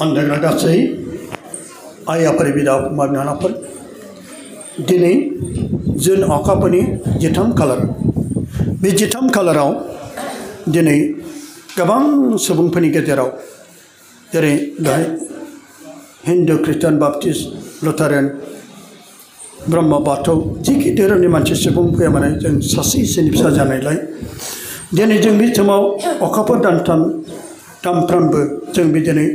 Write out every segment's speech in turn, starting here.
अन्दायग्रा गासै आइ आफारि बिदा फंबाय बिनानावफोर दिनै जुन अखाफोरनि 13 खालार बे 13 खालाराव दिनै गोबां सुबुंफोरनि गेजेराव जेरै बेहाय हिन्दु ख्रिस्टान बाप्टिस्ट लुथारेन ब्रह्म बाथौ जिखि धोरोमनि मानसि सुबुं फैया माने जों सासे इसोरनि फिसा जानायलाय दिनै जों बे समाव अखाफोर दानफ्रामबो जों बे दिनै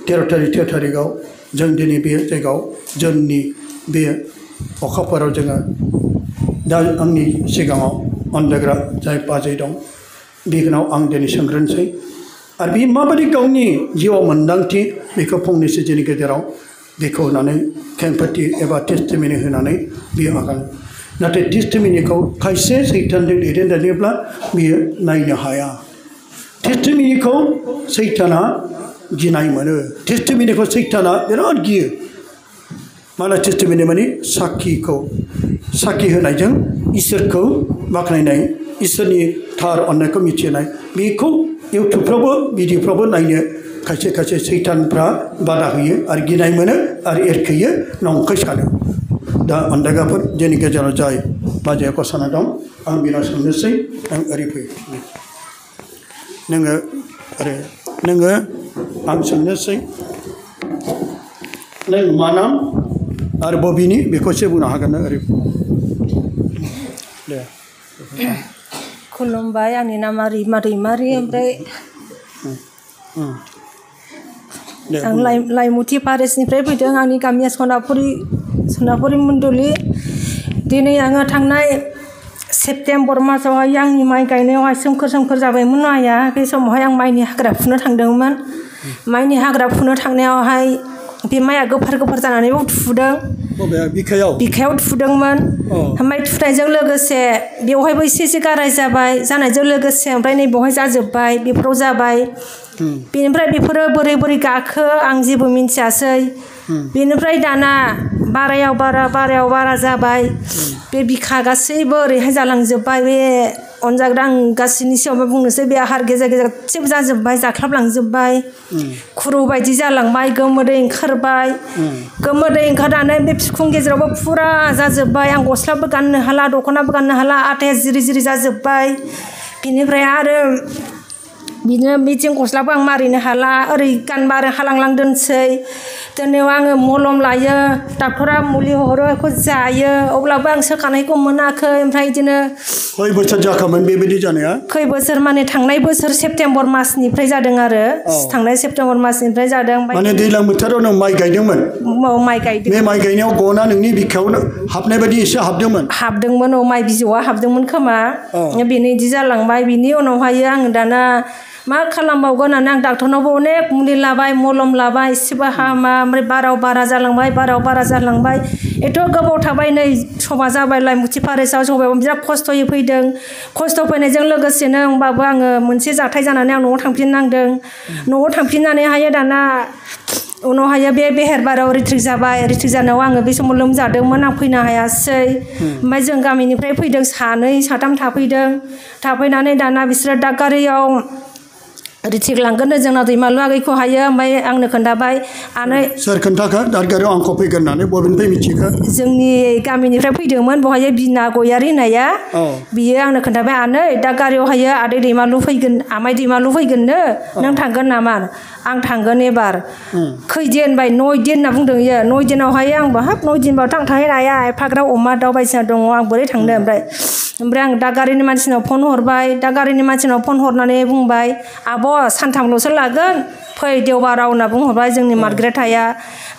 13 थारिखआव जों दिनै बे जायगायाव जुननि बे अखाफोराव जोङो दा आंनि सिगाङाव अन्दायग्रा जाय बाजै दं बेखौ आं दिनै सोंग्रोनोसै आरो बे माबायदि गावनि जिउआव मोन्दांथि बेखौ फंनैसो जोंनि गेजेराव बेखौ होनानै खेंफोरथि एबा टेस्टिमनि होनानै बियो आगान नाथाय टेस्टिमनिखौ खायसे सैतानजों दैदेनजायोब्ला बियो नायनो हाया टेस्टिमनिखौ सैताना गिनाय मोनो टेस्टिमनिखौ सैताना बिराद गियो माने टेस्टिमनि माने साखि होनायजों इसोरखौ बाख्नायनाय इसोरनि थार अननायखौ मिथिनाय बेखौ इउटुबफ्रावबो भिडिअफ्रावबो नायनो खायसे खायसे सैतानफ्रा बादा होयो आरो गिनाय मोनो आरो एरखेयो नंखाय सानो दा अन्दायग्राफोर जोंनि गेजेराव जाय बाजैया गसंना दं आं बिनाव सोंनोसै आं ओरै फैयो नोङो आं सोंनोसै नों मा नाम आरो बबेनि बेखौ एसे बुंनो हागोन ना ओरै दे खुलुमबाय आंनि नामा रिमा दैमारि ओमफ्राय आं लाइमुथि फारेसनिफ्राय फैदों आंनि गामिया सनापुरि मण्डलि दिनै आङो थांनाय सेप्तेम्बर मासावहाय आंनि माइ गायनायावहाय सोमखोर जाबायमोन माइया बे समावहाय आं माइनि हाग्रा फुनो थांदोंमोन माइनि हाग्रा फुनो थांनायावहाय बे माइया गोफार जानानै थुदों बिखायाव थुदोंमोन ओमफ्राय थुनायजों लोगोसे बेवहायबो एसे गाराय जानायजों लोगोसे ओमफ्राय नै बेवहाय जाजोब्बाय बेफोराव जाबाय बेनिफ्राय बेफोरो बोरै गाखो आं जेबो मिन्थियासै बेनिफ्राय दाना बारायाव बारा जाबाय बे बिखा गासैबो ओरैहाय जालांजोब्बाय बे अनजाग्रा आं गासैनि सिगाङावबो बुंनोसै बे आहार गेजेर गासैबो जाजोब्बाय जाख्लाबलांजोब्बाय खुरु बायदि जालांबाय गोमोदै ओंखारबाय गोमोदै ओंखारनानै बे बिखुं गेजेरावबो फुरा जाजोब्बाय आं गस्लाबो गाननो हाला दख'नाबो गाननो हाला आथाया जिरि जाजोब्बाय बिनिफ्राय आरो बिदिनो बिथिं गस्लाबो आं मारिनो हाला ओरै गानबा आरो हालांलांदोंसै दोननायाव आङो मलम लायो डाक्टरा मुलि हरो बेखौ जायो अब्लाबो आं सोखानायखौ मोनाखै ओमफ्राय बिदिनो खय बोसोर जाखामोन बेबायदि जानाया खय बोसोर माने थांनाय बोसोर सेप्तेम्बर मासनिफ्राय जादों आरो थांनाय सेप्तेम्बर मासनिफ्राय जादों माने दैज्लां बोथोराव नों माइ गायदोंमोन माइ गायदों बे माइ गायनायाव गना नोंनि बिखायाव हाबनाय बायदि एसे हाबदोंमोन माइ बिजौआ हाबदोंमोन खोमा बेनो बिदि जालांबाय बिनि उनावहाय आं दाना मा खालामबावगोन होननानै आं डाक्टरनावबो अनेक मुलि लाबाय मलम लाबाय एसेबो हामा ओमफ्राय बारा जालांबाय एथ' गोबाव थाबाय नै समा जाबाय लाइमुथि फारेसाव सबायाव बिराद खस्थ'यै फैदों खस्थ' फैनायजों लोगोसेनो होमबाबो आङो मोनसे जाथाय जानानै आं न'आव थांफिननांदों न'आव थांफिननानैहाय दाना उनावहाय बे बेहेरबारियाव रिट्रिक जानायाव आङो बे समाव लोमजादोंमोन आं फैनो हायासै ओमफ्राय जों गामिनिफ्राय फैदों सानै साथाम थाफैनानै दाना बिसोरो दादगारियाव रिट्रिक लांगोन जोंना दैमालु आगैखौ हायो ओमफ्राय आंनो खोन्थाबाय आनै सोर खोन्थाखो दादगारियाव आंखौ फैगोन होननानै बबेनिफ्राय मिथिखो जोंनि गामिनिफ्राय फैदोंमोन बहाय बिना गयारि होननाया बियो आंनो खोन्थाबाय आनै दादगारियावहाय आदै दैमालु फैगोन आमाइ दैमालु फैगोननो नों थांगोन नामा आं थांगोन एबार खैदिन बाय 9 दिन होनना बुंदों इयो 9 दिनावहाय आंबो हाब 9 दिनबाथ' आं थांनो हाया एफाग्राब अमा दाउ बायदिसिना दङ आं बोरै थांनो ओमफ्राय आं दादगारिनि मानसिनाव फन हरबाय दादगारिनि मानसिनाव फन हरनानै बुंबाय आब' सानथामल'सो लागोन फै देवबाराव होनना बुंहरबाय जोंनि मार्ग्रेटाया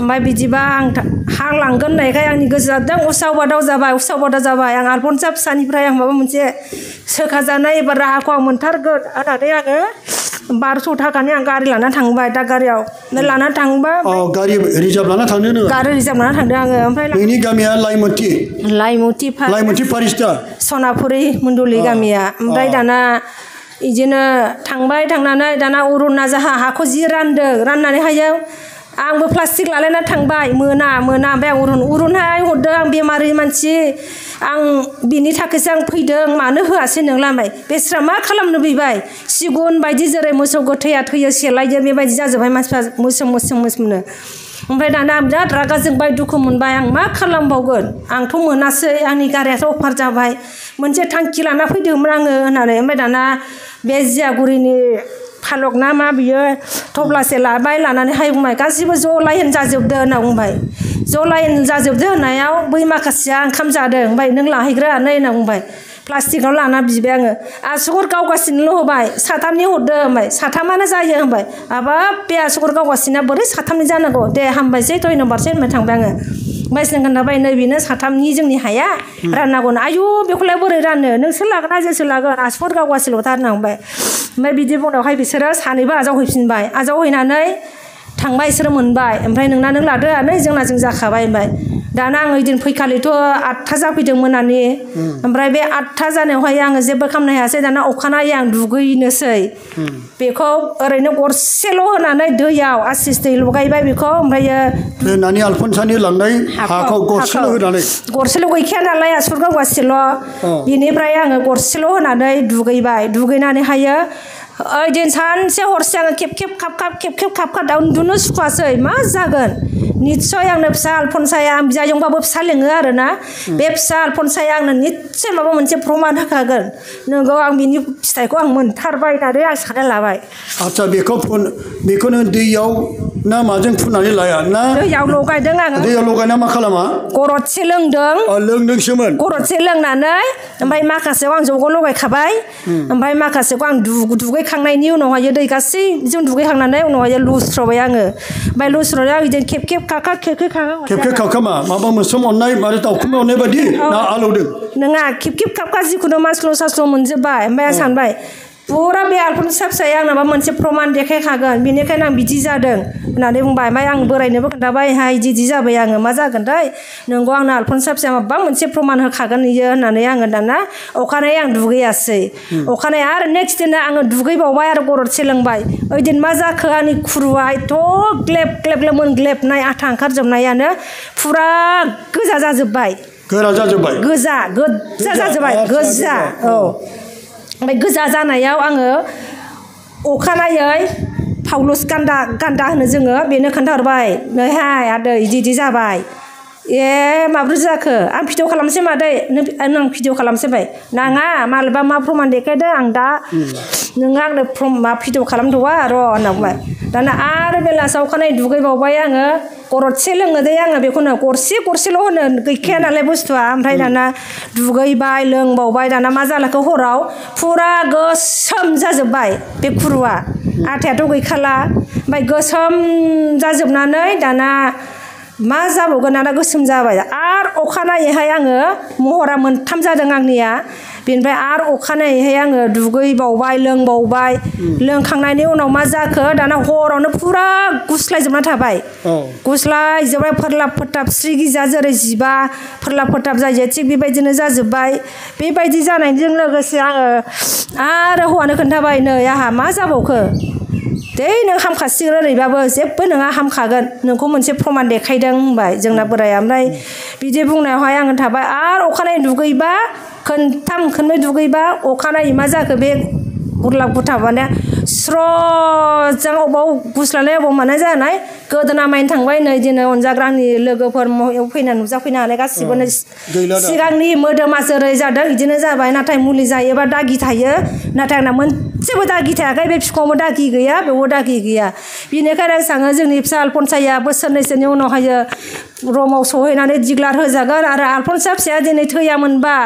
ओमफ्राय बिदिबा आं हां लांगोन होननायखाय आंनि गोसोआ एकदम उसाव बादाव जाबाय आं आलबनसा फिसानिफ्राय आं माबा मोनसे सोखाजानाय एबा राहाखौ आं मोनथारगोन होननानै आङो 1200 थाखानि आं गारि लाना थांबाय दादगारियाव लाना थांबा गारि रिजार्भ लाना थांदों नोङो गारि रिजार्भ लाना थांदों आङो ओमफ्राय नोंनि गामिया लाइमुथि फारिस्ता सनापुरि मण्डलि गामिया ओमफ्राय दाना बिदिनो थांबाय थांनानै दाना अरुना जाहा हाखौ जि रानदों राननानैहाय आंबो प्लास्टिक लालायना थांबाय मोना ओमफ्राय उरुनहाय हरदों आं बेमारि मानसि आं बिनि थाखायसो आं फैदों मानो होआसै नोंलाय बेस्रा मा खालामनो फैबाय सिगुन बायदि जेरै मोसौ गोथैया थैयो सेलायजों बेबायदि जाजोब्बाय मानसिफ्रा मोसोमनो ओमफ्राय दाना आं बिराद रागा जोंबाय दुखु मोनबाय आं मा खालामबावगोन आंथ' मोनासै आंनि गारियाथ' अफार जाबाय मोनसे थांखि लाना फैदोंमोन आङो होननानै ओमफ्राय दाना बे जियागुरिनि फालक ना मा बियो थब्लासे लाबाय लानानैहाय बुंबाय गासिबो ज' लाइन जाजोबदो होनना बुंबाय ज' लाइन जाजोबदो होननायाव बै माखासेया ओंखाम जादों ओमफ्राय नों लाहैग्रो नै होनना बुंबाय प्लास्टिकआव लाना बिबाय आङो आसुगुर गावगासिनोल' होबाय साथामनि हरदो होनबाय साथामानो जायो होनबाय हाबाब बे आसुगुर गावगासिना बोरै साथामनि जानांगौ दे हामबायसै धन्यबादसै होनबाय थांबाय आङो ओमफ्राय जों खोन्थाबाय नै बेनो साथामनि जोंनि हाया राननांगौनो आयु बेखौलाय बोरै राननो नोंसोर लागोन ना जोंसोर लागोन आसुगुर गावगासिल'थार होनना बुंबाय ओमफ्राय बिदि बुंनायावहाय बिसोरो सानैबो आजावहैफिनबाय आजावहैनानै थांबाय बिसोरो मोनबाय ओमफ्राय नोंना नों लादो नै जोंना जों जाखाबाय होनबाय दाना आं ओइदिन फैखालिथ' 8टा जाफैदों मोनानि ओमफ्राय बे 8टा जानायावहाय आङो जेबो खालामनो हायासै दाना अखानायै आं दुगैनोसै बेखौ ओरैनो गरसेल' होनानै दैयाव आसिस दै लगायबाय बेखौ ओमफ्रायो नानि आलफनसानि लांनाय हाखौ गरसेल' होनानै गरसेल' गैखाया नालाय आसुर गावगासेल' बिनिफ्राय आङो गरसेल' होनानै दुगैनानैहायो ओइदिन सानसे हरसे आङो खेब खाब उन्दुनो सुखुवासै मा जागोन निस्सय आंनो फिसा आलफनसाया आं बिजायंबाबो फिसा लेङो आरोना बे फिसा आलफनसाया आंनो निस्सय माबा मोनसे प्रमान होखागोन नोंगौ आं बिनि फिथाइखौ आं मोनथारबाय होननानै आं सानना लाबाय आच्छा बेखौनो दैयाव ना माजों फुननानै लाया ना दैयाव लगायदों आङो दैयाव लगायना मा खालामा गरदसे लोंदों लोंदोंसोमोन गरदसे लोंनानै ओमफ्राय माखासेयाव आं जौगाव लगायखाबाय ओमफ्राय माखासेखौ आं दुगैखांनायनि उनावहाय दै गासैजों दुगैखांनानै उनावहाय लुस्रबाय आङो ओमफ्य लुस्रनायाव बिदिनो खेब खेबखे खाबखा माबा मोस्रोम अननाय माने दाउखुमै अननाय बायदि ना आलौदों नङा खेब खाबखा जिखुनु मास्ल' सास्ल' मोनजोब्बाय ओमफ्राय आं सानबाय पुरा बे आलफनसा फिसाया आंना माबा मोनसे प्रमान देखायखागोन बेनिखायनो आं बिदि जादों होननानै बुंबाय ओमफ्राय आं बोरायनोबो खोन्थाबाय बिदि जाबाय आङो मा जागोनथाय नोंगौ आंनो आलफनसा फिसाया माबा मोनसे प्रमान होखागोन इयो होननानै आङो दाना अखानायै आं दुगैयासै अखानायै आरो नेक्स्ट दिना आङो दुगैबावबाय आरो गरदसे लोंबाय ओइदिन मा जाखो आंनि खुरुआ एथ' ग्लेब मोनग्लेबनाय आथा ओंखारजोबनायानो फुरा गोजा जाजोब्बाय गोरा जाजोब्बाय गोजा जाजोब्बाय गोजा औ ओमफ्राय गोजा जानायाव आङो अखानायै पाउलुस गान्दा होनो जोङो बेनो खोन्थाहरबाय नैहाय आदै इदि जाबाय माब्रै जाखो आं भिडिअ खालामसै मादै आं भिडिअ खालामसै बाय नाङा मालाबा मा प्रमान देखायदो आं दा नोङो आंनो भिडिअ खालामथ'वा र' होनना बुंबाय दाना आरो बेलासियाव अखानायै दुगैबावबाय आङो गरदसे लोङो दे आङो बेखौनो गरसेल' होनो गैखाया नालाय बुस्थुआ ओमफ्राय दाना दुगैबाय लोंबावबाय दाना मा जालाखो हराव फुरा गोसोम जाजोब्बाय बे खुरुआ आथायाथ' गैखाला ओमफ्राय गोसोम जाजोबनानै दाना मा जाबावगोन दाना गोसोम जाबाय आरो अखानायैहाय आङो महरा मोनथाम जादों आंनिया बेनिफ्राय आरो अखानायैहाय आङो दुगैबावबाय लोंबावबाय लोंखांनायनि उनाव मा जाखो दाना हरावनो फुरा गुस्लायजोबना थाबाय गुस्लायजोबबाय फोरलाब फोथाब स्रि गिजा जेरै जिबा फोरलाब फोथाब जायो थिग बेबायदिनो जाजोब्बाय बेबायदि जानायजों लोगोसे आङो आरो हौवानो खोन्थाबाय नै आंहा मा जाबावखो दे नों हामखासिगोन ओरैबाबो जेबो नोंहा हामखागोन नोंखौ मोनसे प्रमान देखायदों होनबाय जोंना बोराया ओमफ्राय बिदि बुंनायावहाय आङो थाबाय आरो अखानायै दुगैबा खननै दुगैबा अखानायै मा जाखो बे गुरलाब गुथाबानो स्र'जों अबाव गुस्लानाय अबाव मानाय जानाय गोदोना माइन थांबाय नै दिनै अनजाग्रा आंनि लोगोफोर फैनानै नुजाफैनो हानाय गासिबो सिगांनि मोदोमा जेरै जादों बिदिनो जाबाय नाथाय मुलि जायोबा दागि थायो नाथाय आंना मोनसेबो दागि थायाखै बे बिखुङावबो दागि गैया बेवबो दागि गैया बेनिखायनो आं सानो जोंनि फिसा आलफनसाया बोसोरनैसोनि उनावहाय रमाव सहैनानै दिग्लार होजागोन आरो आलफनसा फिसाया दिनै थैयामोनबा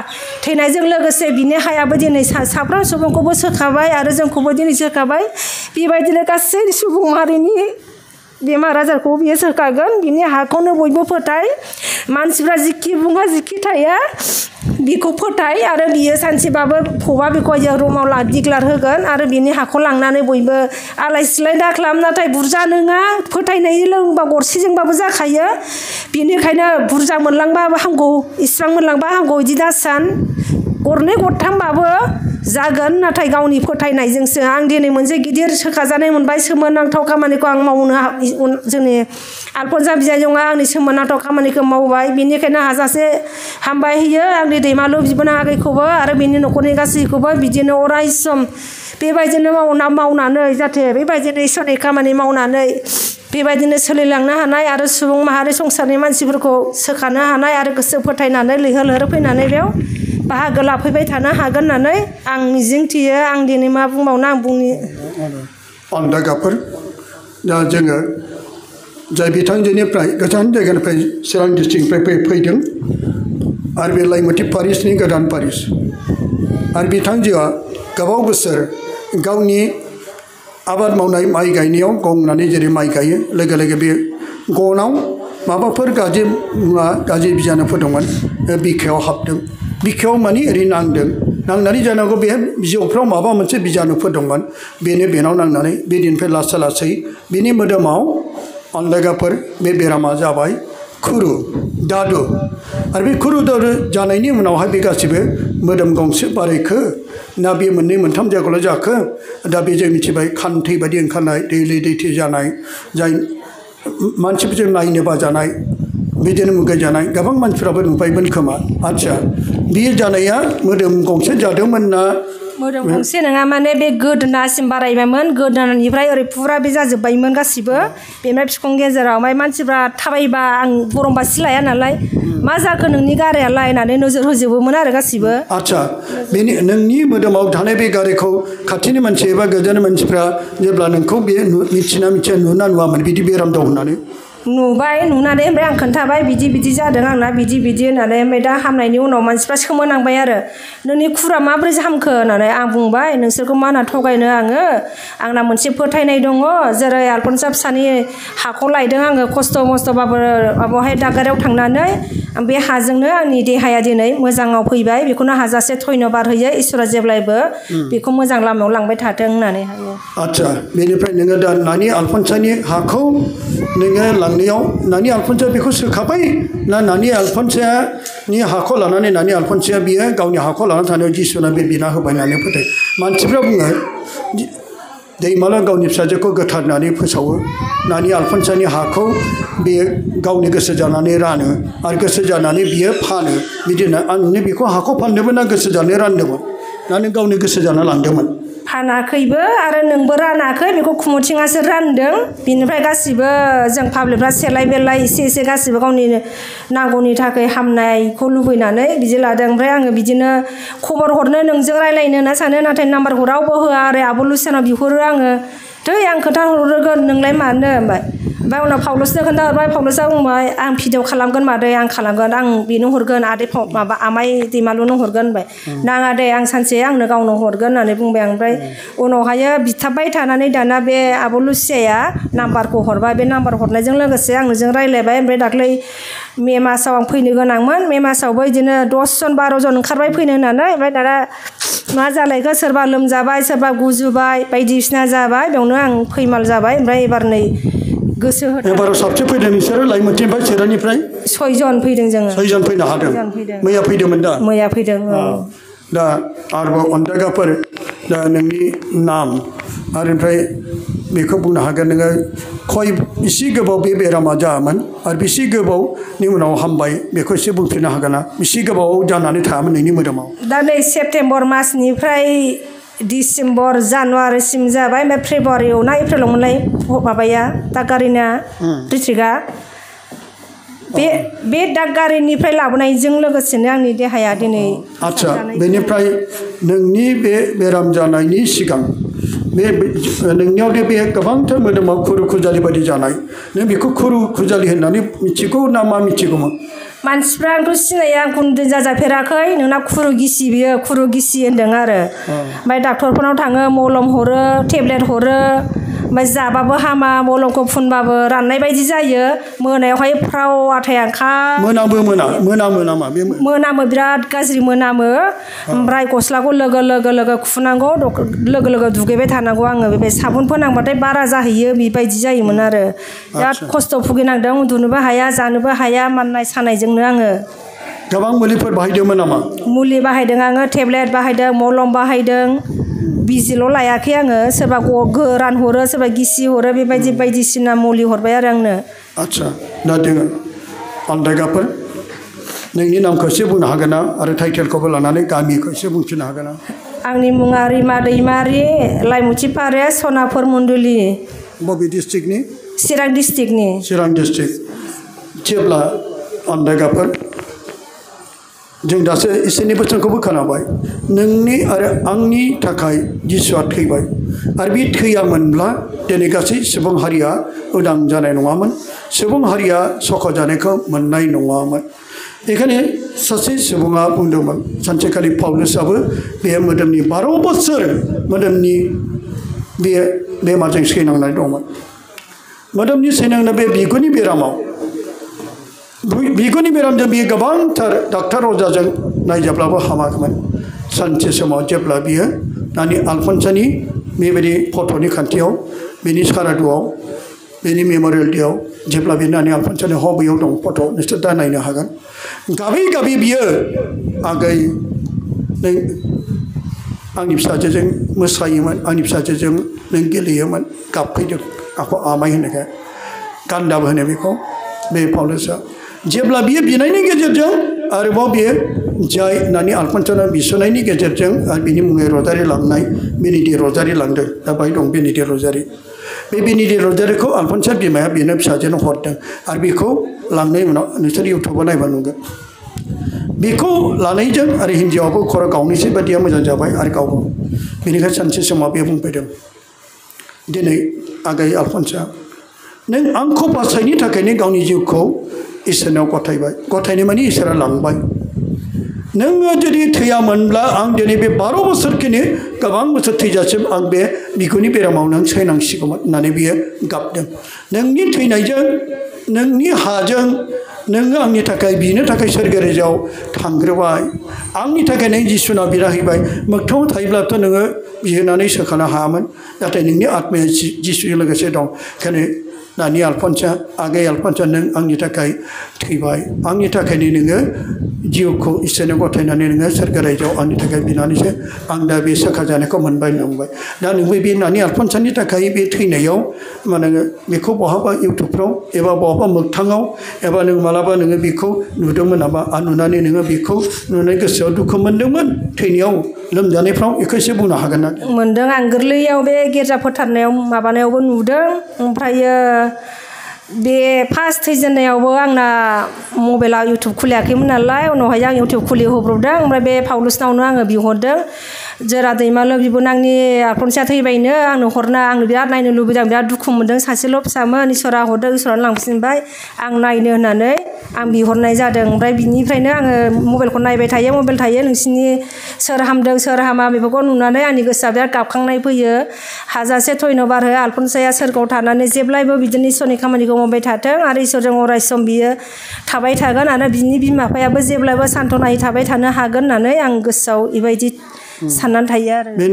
थैनायजों लोगोसे बिनि हायाबो दिनै साफ्रोम सुबुंखौबो सोखाबाय आरो जोंखौबो दिनै सोखाबाय बेबायदिनो गासै सुबुं माहारिनि बेमार आजारखौ बियो सोखागोन बिनि हाखौनो बयबो फोथाय मानसिफ्रा जिखि बुङा जिखि थाया बिखौ फोथाय आरो बियो सानसेबाबो फबा बेखौ रमाव दिग्लार होगोन आरो बिनि हाखौ लांनानै बयबो आलाय सिलाय दाखालाम नाथाय बुरजा नङा फोथायनाय लोंबा गरसेजोंबाबो जाखायो बेनिखायनो बुरजा मोनलांबाबो हामगौ इसिबां मोनलांबा हामगौ बिदि दासान गरनै गरथामबाबो जागोन नाथाय गावनि फोथायनायजोंसो आं दिनै मोनसे गिदिर सोखाजानाय मोनबाय सोमोनांथाव खामानिखौ आं मावनो जोंनि आलफनसा बिजावजाङा आंनि सोमोनांथाव खामानिखौ मावबाय बेनिखायनो हाजासे हामबाय होयो आंनि दैमालु बिबोनां आगैखौबो आरो बिनि न'खरनि गासैखौबो बिदिनो अराय सम बेबायदिनो मावनानै जाहाथे बेबायदिनो इसोरनि खामानि मावनानै बेबायदिनो सोलिलांनो हानाय आरो सुबुं माहारि संसारनि मानसिफोरखौ सोखानो हानाय आरो गोसो फोथायनानै लैहोर लैहोर फैनानै बेयाव बाहागो लाफैबाय थानो हागोन होननानै आं मिजिंथियो आं दिनै मा बुंबावनो आं बुंनि अन्दागाफोर दा जोङो जाय बिथांजोनिफ्राय गोजान जायगानिफ्राय चिरां डिस्ट्रिक्टनिफ्राय फैदों आरो बे लाइमुथि पारिसनि गोदान पारिस आरो बिथांजोआ गोबाव बोसोर गावनि आबाद मावनाय माइ गायनायाव गंनानै जेरै माइ गायो लोगो लोगो बे गनाव माबाफोर गाज्रि मुवा गाज्रि बिजानुफोर दंमोन बिखायाव हाबदों बिखायाव माने ओरै नांनानै जानांगौ बे बिजौफ्राव माबा मोनसे बिजानुफोर दंमोन बेनाव नांनानै बे दिननिफ्राय लासै लासै बिनि मोदोमाव अन्दागाफोर बे बेरामा जाबाय खुरु दादु आरो बे खुरु दादु जानायनि उनावहाय बे गासिबो मोदोम गंसे बारायखो ना बे मोननै मोनथाम जायगायावल' जाखो दा बे जों मिथिबाय खान्थै बायदि ओंखारनाय दैथे जानाय जाय मानसिफोरजों नायनो बाजानाय बिदिनो मुगै जानाय गोबां मानसिफ्राबो नुबायमोन खोमा आदसा बियो जानाया मोदोम गंसे जादोंमोन ना मोदोम गंसे नङा माने बे गोदोनासिम बारायबायमोन गोदोनानिफ्राय ओरै फुरा बे जाजोब्बायमोन गासिबो बेनिफ्राय बिखुं गेजेराव ओमफ्राय मानसिफ्रा थाबायबा आं बरमबासि लाया नालाय मा जाखो नोंनि गारायालाय होननानै नोजोर होजोबोमोन आरो गासिबो आदसा बेनि नोंनि मोदोमाव थानाय बे गारायखौ खाथिनि मानसि एबा गोजाननि मानसिफ्रा जेब्ला नोंखौ बे मिथिना नुना नुवामोन बिदि बेराम दं होननानै नुबाय नुनानै ओमफ्राय आं खोन्थाबाय बिदि जादों आंना बिदि होननानै ओमफ्राय दा हामनायनि उनाव मानसिफ्रा सोमोनांबाय आरो नोंनि खुरा माब्रै हामखो होननानै आं बुंबाय नोंसोरखौ मा होनना थगायनो आङो आंना मोनसे फोथायनाय दङ जेरै आलफनसा फिसानि हाखौ लायदों आङो खस्थ' मस्थ'बाबो माबावहाय दागारियाव थांनानै बे हाजोंनो आंनि देहाया दिनै मोजाङाव फैबाय बेखौनो हाजासे धन्यबाद होयो इसोरा जेब्लायबो बेखौ मोजां लामायाव लांबाय थाथों होननानै आदसा बेनिफ्राय नोङो दा नानि आलफनसानि हाखौ नोङो लांनायाव नानि आलफनसा बेखौ सोखाबाय ना नानि आलफनसानि हाखौ लानानै नानि आलफनसाया बियो गावनि हाखौ लानानै थानायाव जिसुना बे बिना होबाय होननानै फोथाय मानसिफ्रा बुङो दैमाला गावनि फिसाजोखौ गोथार होननानै फोसावो नानि आलफनसानि हाखौ बेयो गावनि गोसो जानानै रानो आरो गोसो जानानै बियो फानो बिदिनो आं नोंनो बेखौ हाखौ फानदोंमोन ना गोसो जानानै रानदोंमोन ना नों गावनि गोसो जाना लांदोंमोन फानाखैबो आरो नोंबो रानाखै बेखौ खुमुथिङासो रानदों बिनिफ्राय गासिबो जों पाब्लिकफ्रा सेलाय बेलाय एसे गासिबो गावनि नांगौनि थाखाय हामनायखौ लुबैनानै बिदि लादों ओमफ्राय आङो बिदिनो खबर हरनो नोंजों रायलायनो होनना सानो नाथाय नाम्बारखौ रावबो होआ आरो आब' लुसियानाव बिहरो आङो थै आं खोन्थाहरगोन नोंलाय मानो ओमफ्राय उनाव पाउलसनो खोन्थाहरबाय पाउलसआ बुंबाय आं भिडिअ खालामगोन मादै आं खालामगोन आं बेनो हरगोन आदै माबा आमाय दैमालुनो हरगोन होनबाय नाङा दे आं सानसे आंनो गावनो हरगोन होननानै बुंबाय आं ओमफ्राय उनावहाय बिथाबबाय थानानै दाना बे आब' लुसियाया नाम्बारखौ हरबाय बे नाम्बार हरनायजों लोगोसे आंजों रायज्लायबाय ओमफ्राय दाख्लै मे मासाव आं फैनो गोनांमोन मे मासावबो बिदिनो 10 जन 12 जन ओंखारबाय फैनो होननानै ओमफ्राय दाना मा जालायखो सोरबा लोमजाबाय सोरबा गुजुबाय बायदिसिना जाबाय बेयावनो आं फैमाल जाबाय ओमफ्राय एबार नै गोसो होदों एबाराव साबसे फैदों नोंसोरो लाइमुथिनिफ्राय चिरांनिफ्राय 6 जन फैदों जोङो 6 जन फैनो हादों मैया फैदोंमोन दा मैया फैदों दा आरोबाव अन्दागाफोर दा नोंनि नाम आरो ओमफ्राय बेखौ बुंनो हागोन नोङो बेसे गोबाव बे बेरामा जायामोन आरो बेसे गोबावनि उनाव हामबाय बेखौ एसे बुंफिननो हागोन ना बेसे गोबाव जानानै थायामोन नोंनि मोदोमाव दा नै सेप्तेम्बर मासनिफ्राय डिसेम्बर जानुवारिसिम जाबाय ओमफ्राय फेब्रुवारियाव ना एप्रिलावमोनलाय माबाया दागगारिना डिस्ट्रिक्टआ बे दागगारिनिफ्राय लाबोनायजों लोगोसेनो आंनि देहाया दिनै आदसा बेनिफ्राय नोंनि बे बेराम जानायनि सिगां बे नोंनियाव बे गोबांथार मोदोमाव खुरु खुजालि बायदि जानाय नों बेखौ खुरु खुजालि होननानै मिथिगौ ना मा मिथिगौमोन मानसिफ्रा आंथ' सिनाया आं गुन्दै जाजाफेराखै नोंना खुरु गिसि बियो खुरु गिसि होन्दों आरो ओमफ्राय डाक्टरफोरनाव थाङो मलम हरो टेब्लेट हरो ओमफ्राय जाबाबो हामा मलमखौ फुनबाबो राननाय बायदि जायो मोनायावहाय फ्राव आथाया मोनामो नामा बे मोनामो बिराद गाज्रि मोनामो ओमफ्राय गस्लाखौ लोगो लोगो खुनांगौ लोगो दुगैबाय थानांगौ आङो बे साबुन फोनांबाथाय बारा जाहैयो बेबायदि जायोमोन आरो बिराद खस्थ' भुगिनांदों उन्दुनोबो हाया जानोबो हाया माननाय सानायजोंनो आङो गोबां मुलिफोर बाहायदोंमोन नामा? मुलि बाहायदों आङो टेब्लेट बाहायदों मलम बाहायदों बिजिल' लायाखै आङो सोरबा गोरान हरो सोरबा गिसि हरो बेबायदि बायदिसिना मुलि हरबाय आरो आंनो आच्छा दा दोङो अन्दायगाफोर नोंनि नामखौ एसे बुंनो हागोन ना आरो टाइटेलखौबो लानानै गामिखौ एसे बुंथिनो हागोन ना? आंनि मुङा रिमा दैमारि लाइमुथि फारेस्ट सनापुर मन्दुलि बबे डिस्ट्रिक्टनि? चिरां डिस्ट्रिक्टनि चिरां डिस्ट्रिक्ट जेब्ला अन्दायगाफोर जों दासो इसोरनि बोसोनखौबो खोनाबाय नोंनि आरो आंनि थाखाय जिसुआ थैबाय आरो बे थैयामोनब्ला दिनै गासै सुबुं हारिया उदां जानाय नङामोन सुबुं हारिया सख' जानायखौ मोननाय नङामोन बेखायनो सासे सुबुङा बुंदोंमोन सानसेखालि पाउलुसाबो बे मोदोमनि 12 बोसोर मोदोमनि बे बेमारजों सैनांनाय दंमोन मोदोमनि सैनांनाय बे बिगुरनि बेरामाव बिगुरनि बेरामजों बियो गोबांथार डाक्टार अजाजों नायजाब्लाबो हामाखैमोन सानसे समाव जेब्ला बियो नानि आलफनसानि बेबायदि फट'नि खान्थियाव बेनि सारादुआव बेनि मेमरियेल डेआव जेब्ला बे नानि आलफनसानि बेयाव दं फट' नोंसोर दा नायनो हागोन गाबै गाबै बियो आगै नों आंनि फिसाजोजों मोसायोमोन आंनि फिसाजोजों नों गेलेयोमोन गाबफैदों आंखौ आमाय होननायखाय गान्दाबो होनो बेखौ बे पाउलुसा जेब्ला बियो बिनायनि गेजेरजों आरोबाव बियो जाय नानि आलफनसानो बिसोनायनि गेजेरजों आरो बिनि मुङै रजारि लांनाय बेनिदि रजारि लांदों दा बाहाय दं बेनिदि रजारि बे बेनिदि रजारिखौ आलफनसा बिमाया बेनो फिसाजोनो हरदों आरो बेखौ लांनायनि उनाव नोंसोर इउटुबाव नायबा नुगोन बेखौ लानायजों आरो हिन्जावाबो खर' गावनोसै बादिया मोजां जाबाय आरो गावबो बेनिखायनो सानसे समाव बे बुंफैदों दिनै आगै आलफनसा नों आंखौ बासायनि थाखायनो गावनि जिउखौ इसोरनाव गथायबाय गथायनो माने इसोरा लांबाय नोङो जुदि थैयामोनब्ला आं दिनै बे 12 बोसोरखिनि गोबां बोसोर थैजासिम आं बे बिगुरनि बेरामाव नों सैनांसिगौमोन होननानै बियो गाबदों नोंनि थैनायजों नोंनि हाजों नोङो आंनि थाखाय बिनो थाखाय सोरगोराव थांग्रोबाय आंनि थाखाय नों जिसुनाव बिराहैबाय मोगथाङाव थायोब्लाथ' नोङो बिहोनानै सोखानो हायामोन नाथाय नोंनि आत्माया जिसुजों लोगोसे दं ओंखायनो नानि आलफनसा आगै आलफनसा नों आंनि थाखाय थैबाय आंनि थाखायनो नोङो जिउखौ इसोरनो गथायनानै नोङो सोरगोराव आंनि थाखाय बिनानैसो आं दा बे सोखा जानायखौ मोनबाय नंबाय दा नोंबो बे नानि आलफनसानि थाखाय बे थैनायाव माने बेखौ बहाबा इउटुबफ्राव एबा बहाबा मोगथाङाव एबा नों मालाबा नोङो बेखौ नुदोंमोन नामा आरो नुनानै नोङो बेखौ नुनाय गोसोआव दुखु मोनदोंमोन थैनायाव लोमजानायफ्राव बेखौ एसे बुंनो हागोन ना? मोनदों आं गोरलैयाव बे गिर्जा फोथारनायाव माबानायावबो नुदों ओमफ्रायो बे फार्स्ट थैजेननायावबो आंना मबाइला इउटुब खुलियाखैमोन नालाय उनावहाय आं इउटुब खुलि होब्रबदों ओमफ्राय बे पाउलुसनावनो आङो बिहरदों जोरा दैमालु बिबुन आंनि आलफनसा थैबायनो आंनो हरना आं बिराद नायनो लुबैदों बिराद दुखु मोनदों सासेल' फिसामोन इसोरा हरदों इसोरानो लांफिनबाय आं नायनो होननानै आं बिहरनाय जादों ओमफ्राय बिनिफ्रायनो आङो मबाइलखौ नायबाय थायो मबाइल थायो नोंसिनि सोर हामदों सोर हामा बेफोरखौ नुनानै आंनि गोसोआ बिराद गाबखांनाय फैयो हाजासे धन्यबाद हो आलफनसाया सोरगोआव थानानै जेब्लायबो बिदिनो इसोरनि खामानिखौ मावबाय थाथों आरो इसोरजों अराय सम बियो थाबाय थागोन आरो बिनि बिमा बिफायाबो जेब्लायबो सान्थनायै थाबाय थानो हागोन होननानै आं गोसोआव बेबायदि साननानै थायो आरो बे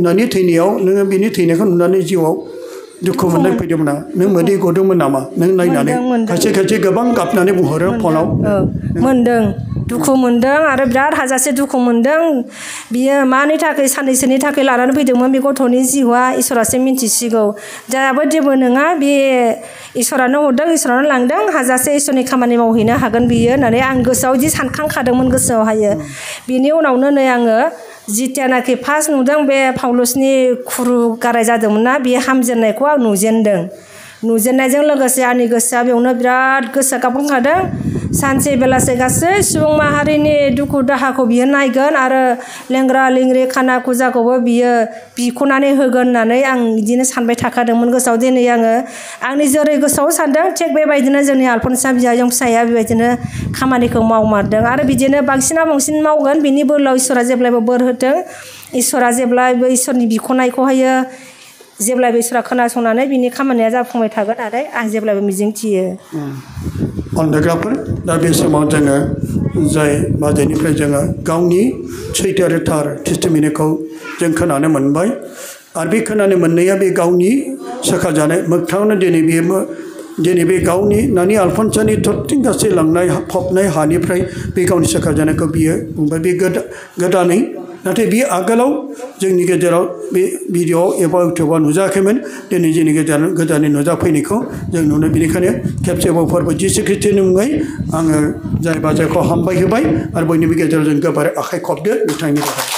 नानि थैनायाव नोङो बिनि थैनायखौ नुनानै जिउआव दुखु मोननाय फैदोंमोन ना नों मोदै गदोंमोन नामा नों नायनानै खायसे खायसे गोबां गाबनानै बुंहरो फनाव मोनदों दुखु मोनदों आरो बिराद हाजासे दुखु मोनदों बियो मानि थाखाय साननैसोनि थाखाय लानानै फैदोंमोन बे गथ'नि जिउआ इसोरासो मिन्थिसिगौ दाबो जेबो नङा बे इसोरानो हरदों इसोरानो लांदों हाजासे इसोरनि खामानि मावहैनो हागोन बियो होननानै आं गोसोआव बिदि सानखांखादोंमोन गोसोआवहायो बिनि उनावनो नै आङो जिथियानाखि फार्स्ट नुदों बे पाउलुसनि खुरु गाराय जादोंमोन ना बे हामजेननायखौ आं नुजेननायजों लोगोसे आंनि गोसोआ बेयावनो बिराद गोसोआ गाबखांखादों सानसे बेलासे गासै सुबुं माहारिनि दुखु दाहाखौ बियो नायगोन आरो लेंग्रा लेंग्रि खाना खुजाखौबो बियो बिख'नानै होगोन होननानै आं बिदिनो सानबाय थाखादोंमोन गोसोआव दिनै आङो आंनि जेरै गोसोआव सानदों थिग बेबायदिनो जोंनि आलफनसा बियायं फिसाया बेबायदिनो खामानिखौ मावमारदों आरो बिदिनो बांसिना बांसिन मावगोन बिनि बोलाव इसोरा जेब्लायबो बोर होथों इसोरा जेब्लायबो इसोरनि बिख'नायखौहायो जेब्लायबो इसोरा खोनासंनानै बिनि खामानिया जाफुंबाय थागोन आरो आं जेब्लायबो मिजिंथियो अन्दायग्राफोर दा बे समाव जोङो जाय बाजेनिफ्राय जोङो गावनि सैथो आरो थार टेस्टिमनिखौ जों खोनानो मोनबाय आरो बे खोनानो मोननाया बे गावनि सोखाजानाय मोगथाङावनो दिनै बे दिनै बे गावनि नानि आलफानसानि थरथिंगासे लांनाय फबनाय हानिफ्राय बे गावनि सोखाजानायखौ बियो बुंबाय बे गोदानै नाथाय बे आगोलाव जोंनि गेजेराव बे भिडिअ एबा इउटुबाव नुजायाखैमोन दिनै जोंनि गेजेराव गोदानै नुजाफैनायखौ जों नुनो बेनिखायनो खेबसेबाव फोरबो जिसु ख्रिस्टनि मुङै आङो जाय बाजायखौ हामबाय होबाय आरो बयनिबो गेजेराव जों गोबारै आखाइ खबदो बिथांनि थाखाय